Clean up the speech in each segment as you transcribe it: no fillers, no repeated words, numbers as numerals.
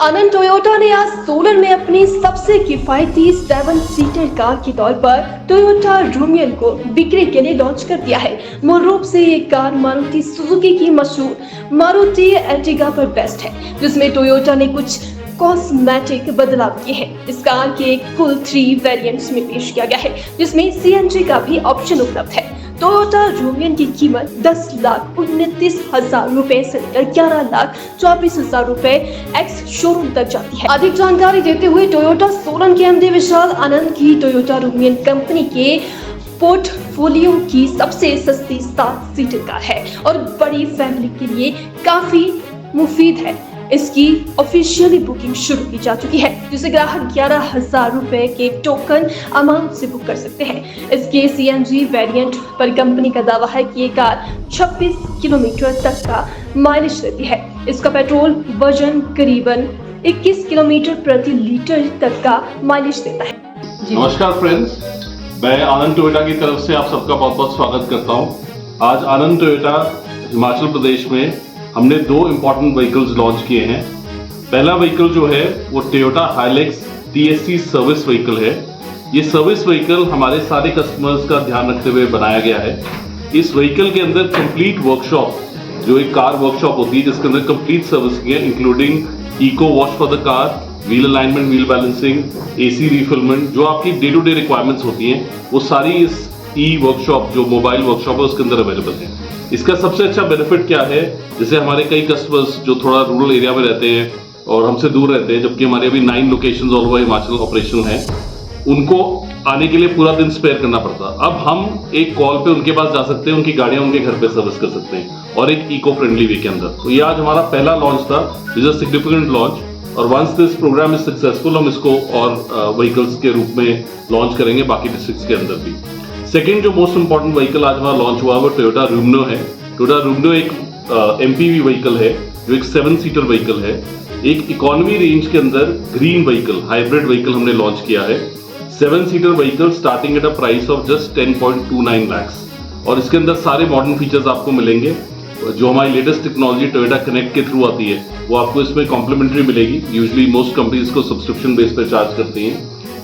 आनंद Toyota ने आज सोलन में अपनी सबसे किफायती 7 सीटर कार के तौर पर टोयोटा रूमियन को बिक्री के लिए लॉन्च कर दिया है। मूल रूप से ये कार मारुति सुजुकी की मशहूर मारुति एर्टिगा पर बेस्ड है, जिसमें टोयोटा ने कुछ कॉस्मेटिक बदलाव किए हैं। इस कार के एक फुल 3 वेरिएंट्स में पेश किया गया है, जिसमें सीएनजी का भी ऑप्शन उपलब्ध है। टोयोटा रूमियन की कीमत 10,29,000 रुपए से लेकर 11,24,000 रुपए एक्स शोरूम तक जाती है। अधिक जानकारी देते हुए टोयोटा सोलन के एमडी विशाल आनंद की टोयोटा रूमियन कंपनी के पोर्टफोलियो की सबसे सस्ती 7 सीटर कार है और बड़ी फैमिली के लिए काफी मुफीद है। इसकी ऑफिशियली बुकिंग शुरू की जा चुकी है, जिसे ग्राहक 11,000 रुपए के टोकन अमाउंट से बुक कर सकते हैं। इसके सीएनजी वेरिएंट पर कंपनी का दावा है कि ये कार 26 किलोमीटर तक का माइलेज देती है। इसका पेट्रोल वर्जन करीबन 21 किलोमीटर प्रति लीटर तक का माइलेज देता है। नमस्कार फ्रेंड्स, मैं आनंद टोयोटा की तरफ से आप सबका बहुत बहुत स्वागत करता हूं। आज आनंद टोयोटा हिमाचल प्रदेश में हमने 2 इम्पॉर्टेंट व्हीकल्स लॉन्च किए हैं। पहला व्हीकल जो है वो टोयोटा हाइलैक्स TSC सर्विस व्हीकल है। ये सर्विस व्हीकल हमारे सारे कस्टमर्स का ध्यान रखते हुए बनाया गया है। इस व्हीकल के अंदर कंप्लीट वर्कशॉप, जो एक कार वर्कशॉप होती है जिसके अंदर कंप्लीट सर्विसिंग है, including eco wash for the car, wheel alignment, wheel balancing, AC refilment, जो आपकी डे टू डे रिक्वायरमेंट्स होती हैं वो सारी इस वर्कशॉप जो मोबाइल वर्कशॉप है उसके अंदर अवेलेबल है। इसका सबसे अच्छा बेनिफिट क्या है, जैसे हमारे कई कस्टमर्स जो थोड़ा रूरल एरिया में रहते हैं और हमसे दूर रहते हैं, जबकि हमारे अभी 9 locations all over Himachal operational हैं, उनको आने के लिए पूरा दिन स्पेयर करना पड़ता। अब हम एक कॉल पे उनके पास जा सकते हैं, उनकी गाड़ियां उनके घर पे सर्विस कर सकते हैं और एक इको फ्रेंडली वे के अंदर। तो ये आज हमारा पहला लॉन्च था, इज अ सिग्निफिकेंट लॉन्च, और once this programme is successful हम इसको और व्हीकल्स के रूप में लॉन्च करेंगे बाकी डिस्ट्रिक्ट्स के अंदर भी। सेकेंड जो मोस्ट इंपॉर्टेंट व्हीकल आज हमारा लॉन्च हुआ है वो टोयोटा रूमनो है। टोयोटा रूमनो एक MPV व्हीकल है जो एक 7 सीटर व्हीकल है। एक इकोनॉमी रेंज के अंदर ग्रीन व्हीकल, हाइब्रिड व्हीकल हमने लॉन्च किया है। 7 seater vehicle starting at a price of just 10.29 lakhs, और इसके अंदर सारे मॉडर्न फीचर्स आपको मिलेंगे। जो हमारी लेटेस्ट टेक्नोलॉजी टोयोटा कनेक्ट के थ्रू आती है वो आपको इसमें कॉम्प्लीमेंट्री मिलेगी। यूजुअली मोस्ट कंपनीज को सब्सक्रिप्शन बेस पे चार्ज करती हैं।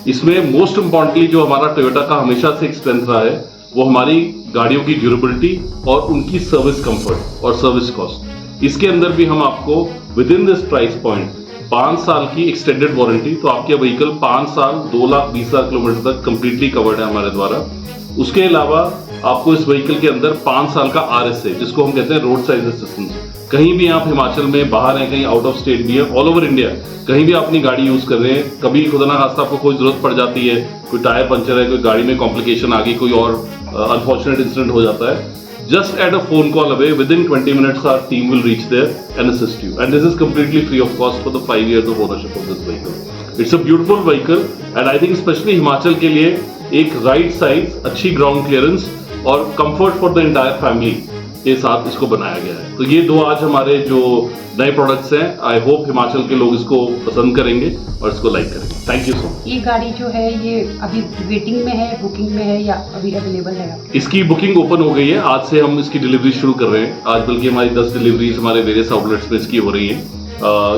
इसमें मोस्ट इंपॉर्टेंटली जो हमारा टोयोटा का हमेशा से एक स्ट्रेंथ रहा है वो हमारी गाड़ियों की ड्यूरेबिलिटी और उनकी सर्विस कंफर्ट और सर्विस कॉस्ट। इसके अंदर भी हम आपको with in this price point 5 साल की एक्सटेंडेड वारंटी, तो आपके व्हीकल 5 साल 2,20,000 किलोमीटर तक कंप्लीटली कवर्ड है हमारे द्वारा। उसके अलावा आपको इस व्हीकल के अंदर 5 साल का RSA, जिसको हम कहते हैं रोड साइज असिस्टेंस। कहीं भी आप हिमाचल में बाहर हैं, कहीं आउट ऑफ स्टेट भी है, ऑल ओवर इंडिया कहीं भी अपनी गाड़ी यूज कर रहे हैं, कभी खुदा ना खास्ता आपको कोई जरूरत पड़ जाती है, कोई टायर पंचर है, कोई गाड़ी में कॉम्प्लिकेशन आ गई, कोई और अनफॉर्चुनेट इंसिडेंट हो जाता है, just add a phone call away, within 20 minutes our team will reach there and assist you, and this is completely free of cost for the 5 years of ownership of this vehicle. It's a beautiful vehicle and I think especially Himachal के लिए एक right size, अच्छी ground clearance और comfort for the entire family के साथ इसको बनाया गया है। तो ये 2 आज हमारे जो नए प्रोडक्ट्स हैं, आई होप हिमाचल के लोग इसको पसंद करेंगे और इसको लाइक करेंगे। Thank you so much. ये गाड़ी जो है ये अभी वेटिंग में है, बुकिंग में है या अभी अवेलेबल है? इसकी बुकिंग ओपन हो गई है, आज से हम इसकी डिलीवरी शुरू कर रहे हैं। आज बल्कि हमारी 10 डिलीवरीज हमारे वेरियस आउटलेट्स में इसकी हो रही हैं।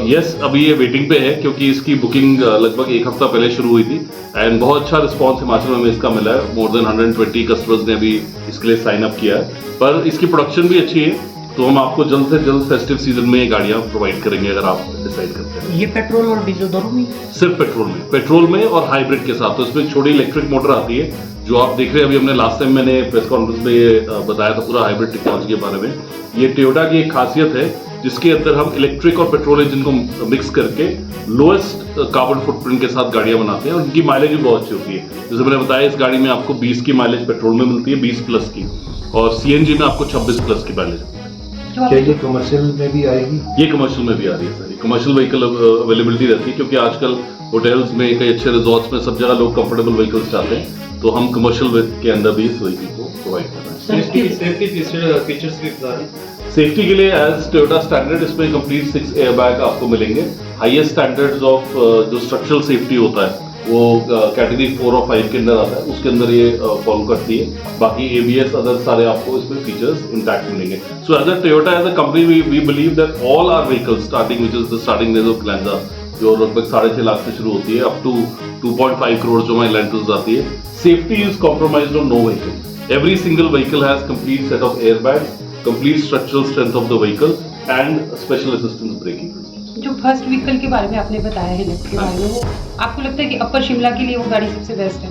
यस, अभी ये वेटिंग पे है क्योंकि इसकी बुकिंग लगभग 1 हफ्ता पहले शुरू हुई थी एंड बहुत अच्छा रिस्पांस हिमाचल में हमें इसका मिला है। मोर देन 120 कस्टमर्स ने अभी इसके लिए साइन अप किया है, पर इसकी प्रोडक्शन भी अच्छी है, तो हम आपको जल्द से जल्द फेस्टिव सीजन में ये गाड़ियां प्रोवाइड करेंगे अगर आप डिसाइड करते हैं। ये पेट्रोल और डीजल दोनों में? सिर्फ पेट्रोल में और हाइब्रिड के साथ। तो इसमें एक छोटी इलेक्ट्रिक मोटर आती है जो आप देख रहे हैं। अभी हमने लास्ट टाइम मैंने प्रेस कॉन्फ्रेंस में ये बताया था पूरा हाइब्रिड टेक्नोलॉजी के बारे में। ये टोयोटा की एक खासियत है जिसके अंदर हम इलेक्ट्रिक और पेट्रोल इंजन को मिक्स करके लोएस्ट कार्बन फुटप्रिंट के साथ गाड़ियां बनाते हैं और इनकी माइलेज भी बहुत अच्छी होती है। जैसे मैंने बताया, इस गाड़ी में आपको 20 की माइलेज पेट्रोल में मिलती है, 20 प्लस की, और CNG में आपको 26 प्लस की माइलेज। क्या ये कमर्शियल में भी आएगी? ये कमर्शियल में भी आ रही है सर। कमर्शियल व्हीकल अवेलेबिलिटी रहती है क्योंकि आजकल होटल्स में, कई अच्छे रिजॉर्ट्स में, सब जगह लोग कंफर्टेबल व्हीकल्स चाहते हैं, तो हम कमर्शियल के अंदर भी इस व्हीकल को प्रोवाइड कर रहे हैं। सेफ्टी के लिए एज टोयोटा स्टैंडर्ड इसमें कंप्लीट 6 एयरबैग आपको मिलेंगे। हाईएस्ट स्टैंडर्ड्स ऑफ जो स्ट्रक्चरल सेफ्टी होता है वो कैटेगरी 4 और 5 के अंदर आता है, उसके अंदर ये फॉलो करती है। बाकी ABS अदर सारे आपको इसमें फीचर्स इंटैक्ट मिलेंगे। So as a Toyota, as a company, we believe that all our vehicles starting which is the starting range of Glanza जो लगभग 6.5 लाख से शुरू होती है अप टू 2.5 करोड़ जो हमारी लेंटल्स आती है. Safety is compromised on no vehicle. Every single vehicle has complete set of airbags, complete structural strength of the vehicle and special assistance braking. जो फर्स्ट व्हीकल के बारे में आपने बताया है लिफ्ट के बारे में, वो आपको लगता है कि अपर शिमला के लिए वो गाड़ी सबसे बेस्ट है?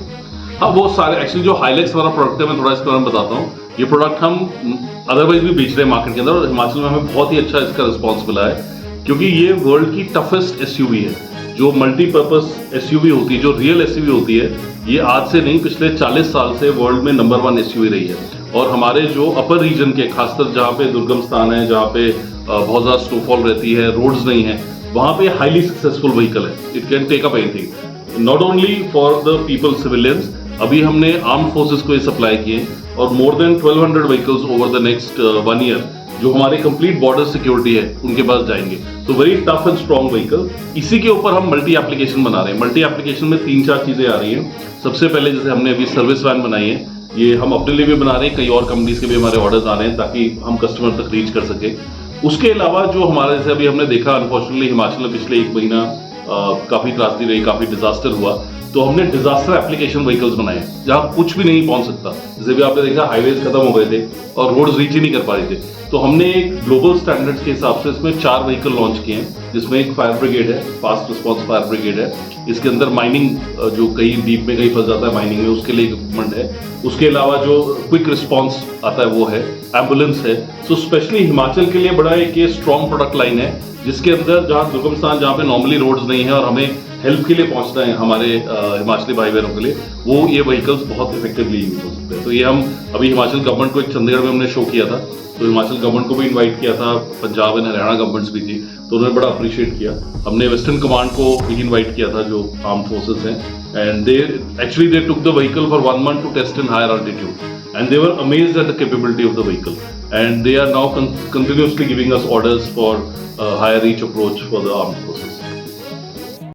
हाँ, वो सारे एक्चुअली जो हाइलेक्स वाला प्रोडक्ट है, मैं थोड़ा इसके बारे में बताता हूँ. ये प्रोडक्ट हम अदरवाइज भी बेच रहे हैं मार्केट के अंदर और हिमाचल में हमें बहुत ही अच्छा इसका रिस्पॉन्स मिला है क्योंकि ये वर्ल्ड की टफेस्ट एसयूवी है. जो मल्टीपर्पज एसयूवी होती है, जो रियल एसयूवी होती है, ये आज से नहीं पिछले 40 साल से वर्ल्ड में नंबर 1 एसयूवी रही है. और हमारे जो अपर रीजन के, खासकर जहाँ पे दुर्गम स्थान है, जहाँ पे बहुत ज़्यादा स्नोफॉल रहती है, रोड्स नहीं है, वहाँ पे हाईली सक्सेसफुल व्हीकल है. It can take up anything, not only for the people civilians. अभी हमने आर्म्ड फोर्सेस को ये सप्लाई किए और more than 1200 vehicles over the next 1 year जो हमारे कंप्लीट बॉर्डर सिक्योरिटी है उनके पास जाएंगे. तो very tough and strong vehicle. इसी के ऊपर हम मल्टी एप्लीकेशन बना रहे हैं. मल्टी एप्लीकेशन में 3-4 चीजें आ रही हैं. सबसे पहले जैसे हमने अभी सर्विस वैन बनाई है, ये हम अपने लिए भी बना रहे हैं, कई और कंपनीज के भी हमारे ऑर्डर्स आ रहे हैं ताकि हम कस्टमर तक रीच कर सके. उसके अलावा जो हमारे जैसे अभी हमने देखा अनफॉर्चुनेटली हिमाचल में पिछले 1 महीना काफी त्रासदी रही, काफी डिजास्टर हुआ, तो हमने डिजास्टर एप्लीकेशन व्हीकल्स बनाए जहां कुछ भी नहीं पहुंच सकता. जैसे भी आपने देखा हाईवेज खत्म हो गए थे और रोड्स रीच ही नहीं कर पा रहे थे, तो हमने एक ग्लोबल स्टैंडर्ड्स के हिसाब से इसमें 4 व्हीकल लॉन्च किए हैं जिसमें एक फायर ब्रिगेड है, फास्ट रिस्पॉन्स फायर ब्रिगेड है. इसके अंदर माइनिंग जो कहीं डीप में कहीं फंस जाता है माइनिंग में, उसके लिए इक्विपमेंट है. उसके अलावा जो क्विक रिस्पॉन्स आता है वो है, एम्बुलेंस है. सो स्पेशली हिमाचल के लिए बड़ा एक ये स्ट्रॉन्ग प्रोडक्ट लाइन है जिसके अंदर जहाँ दुर्गम स्थान, जहाँ पे नॉर्मली रोड्स नहीं है और हमें हेल्प के लिए पहुंचना है हमारे हिमाचली भाई बहनों के लिए, वो ये व्हीकल्स बहुत इफेक्टिवली यूज हो सकते हैं. तो ये हम अभी हिमाचल गवर्नमेंट को एक चंडीगढ़ में हमने शो किया था, तो हिमाचल गवर्नमेंट को भी इनवाइट किया था, पंजाब एंड हरियाणा गवर्नमेंट्स भी थी, तो उन्होंने बड़ा अप्रिशिएट किया. हमने वेस्टर्न कमांड को भी इनवाइट किया था जो आर्म फोर्सेस हैं, and they took the vehicle for 1 month to test in higher altitude and they were amazed at the capability of the vehicle and they are now continuously giving us orders for higher reach approach for the armed forces.